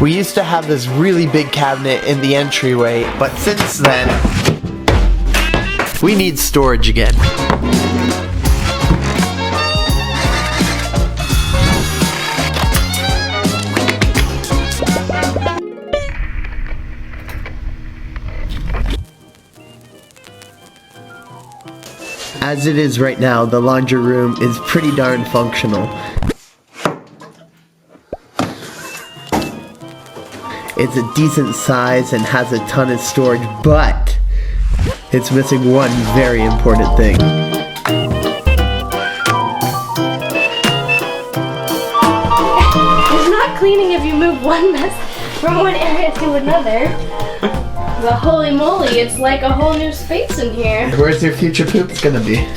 We used to have this really big cabinet in the entryway, but since then, we need storage again. As it is right now, the laundry room is pretty darn functional. It's a decent size and has a ton of storage, but it's missing one very important thing. It's not cleaning if you move one mess from one area to another. But holy moly, it's like a whole new space in here. Where's your future poops gonna be?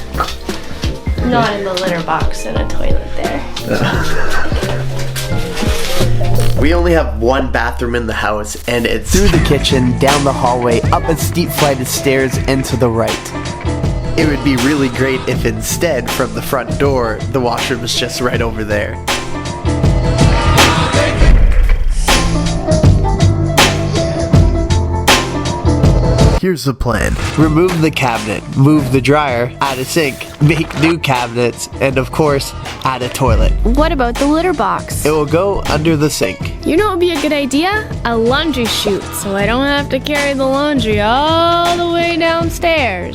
Not in the litter box and a toilet there. We only have one bathroom in the house, and it's through the kitchen, down the hallway, up a steep flight of stairs, and to the right. It would be really great if instead, from the front door, the washroom was just right over there. Here's the plan. Remove the cabinet, move the dryer, add a sink, make new cabinets, and of course, add a toilet. What about the litter box? It will go under the sink. You know what would be a good idea? A laundry chute, so I don't have to carry the laundry all the way downstairs.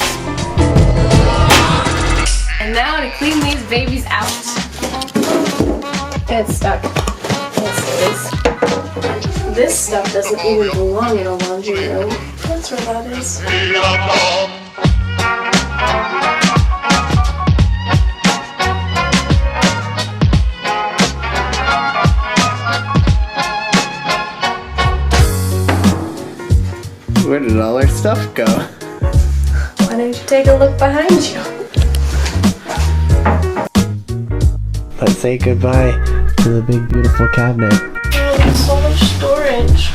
And now to clean these babies out. It's stuck. Yes, it is. This stuff doesn't even belong in a laundry room. That's where that is. Where did all our stuff go? Why don't you take a look behind you? Let's say goodbye to the big beautiful cabinet. Oh, there's so much storage.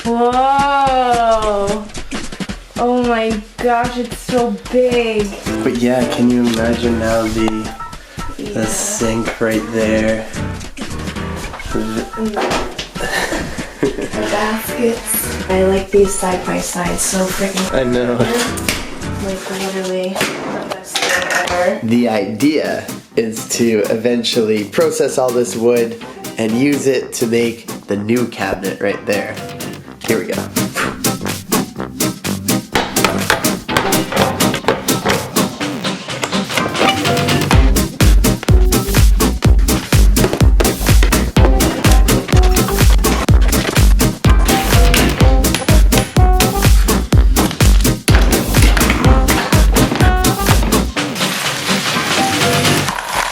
Whoa! Oh my gosh, it's so big. But yeah, can you imagine now the sink right there? The baskets. I like these side by side so freaking. I know. Like literally the best thing ever. The idea is to eventually process all this wood and use it to make the new cabinet right there. Here we go.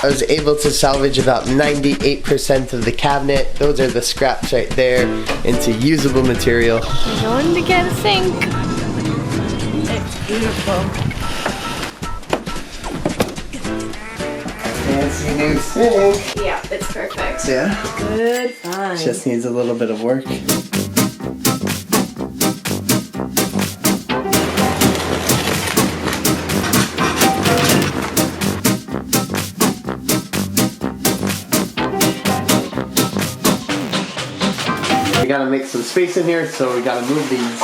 I was able to salvage about 98% of the cabinet. Those are the scraps right there into usable material. I'm going to get a sink. It's beautiful. Fancy new sink. Yeah, it's perfect. Yeah. Good fun. Just needs a little bit of work. We gotta make some space in here, so we gotta move these.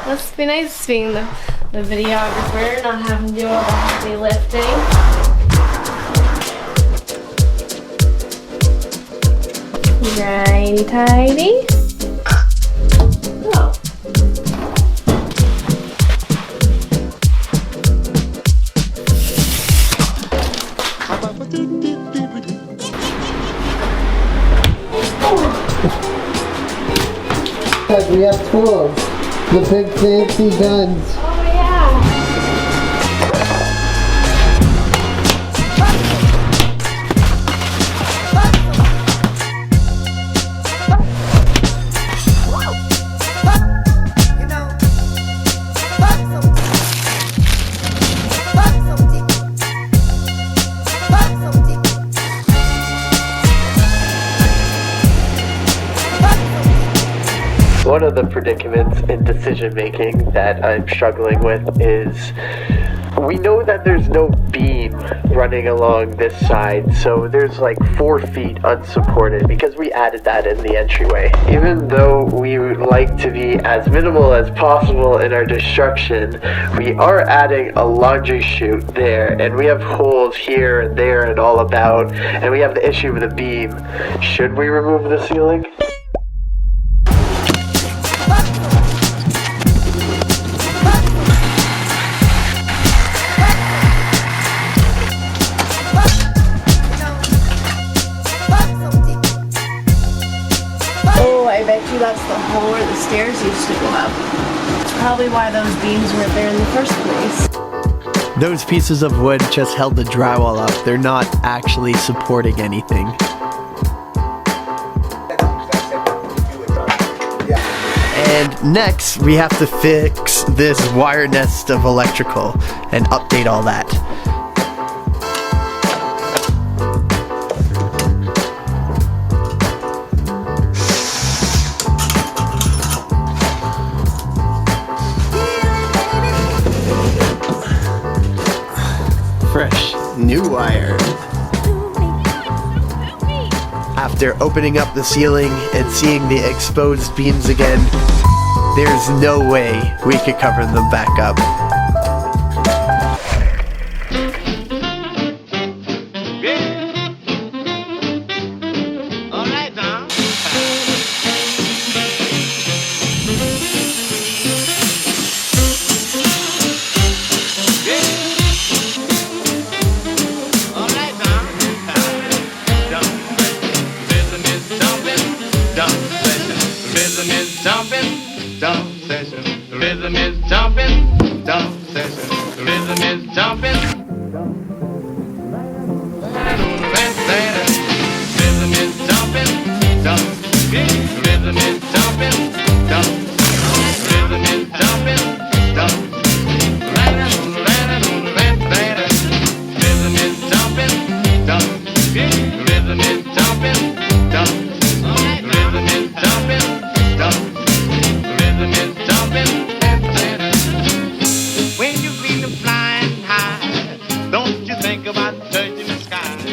Must be nice being the videographer, not having to do all the heavy lifting. Righty tighty. Oh. We have tools. The big fancy guns. Oh yeah. one of the predicaments in decision making that I'm struggling with is we know that there's no beam running along this side, so there's like 4 feet unsupported because we added that in the entryway. Even though we would like to be as minimal as possible in our destruction, we are adding a laundry chute there, and we have holes here and there and all about, and we have the issue with the beam. Should we remove the ceiling? I bet you that's the hole where the stairs used to go up. It's probably why those beams weren't there in the first place. Those pieces of wood just held the drywall up. They're not actually supporting anything. And next, we have to fix this wire nest of electrical and update all that. Fresh new wire. After opening up the ceiling and seeing the exposed beams again, there's no way we could cover them back up.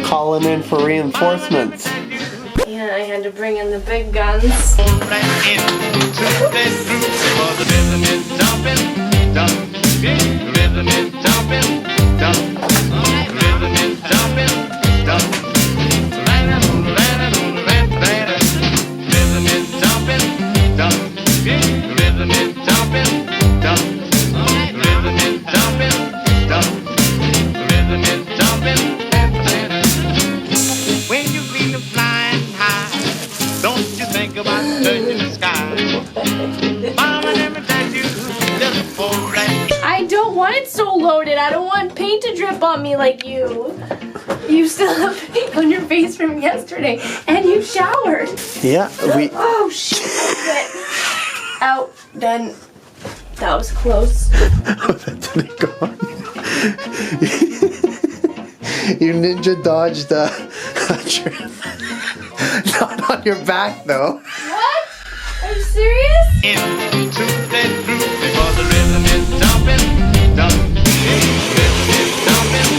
Calling in for reinforcements. Yeah, I had to bring in the big guns. I don't want it so loaded. I don't want paint to drip on me like you. You still have paint on your face from yesterday, and you showered. Yeah, Oh shit! Out. Done. That was close. Oh, that didn't go on. You ninja dodged a trip. Not on your back though. What? Are you serious? Into that groove because the rhythm is jumping, jumping. Rhythm is jumping,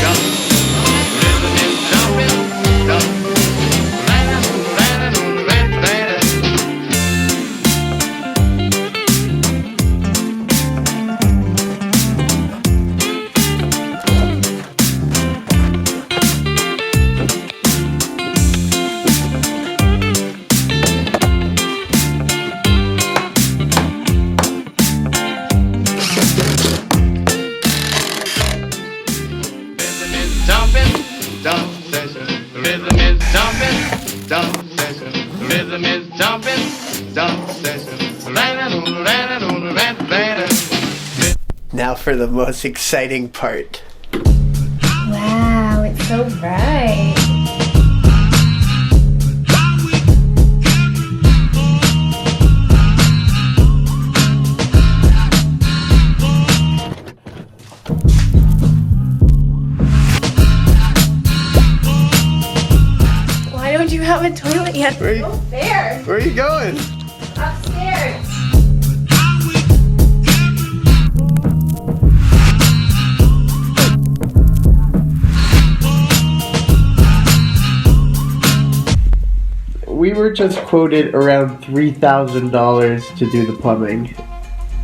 jumping. Rhythm is jumping, jumping. Now for the most exciting part. Wow, it's so bright. Why don't you have a toilet yet? Where are you, There. where are you going? Upstairs. stairs. We were just quoted around $3,000 to do the plumbing,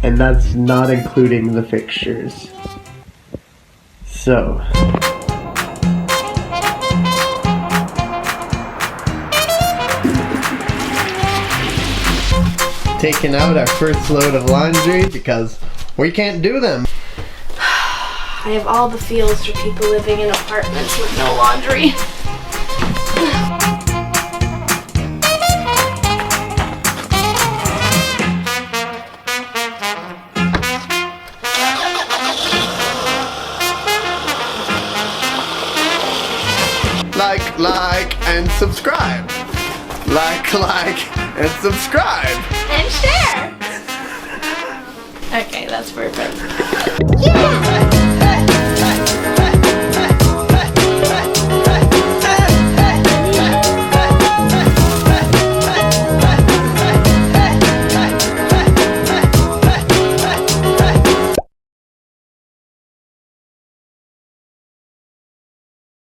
and that's not including the fixtures. So, taking out our first load of laundry because we can't do them. I have all the feels for people living in apartments with no laundry. Like, and subscribe. Like, and subscribe. And share! Okay, that's perfect. Yeah!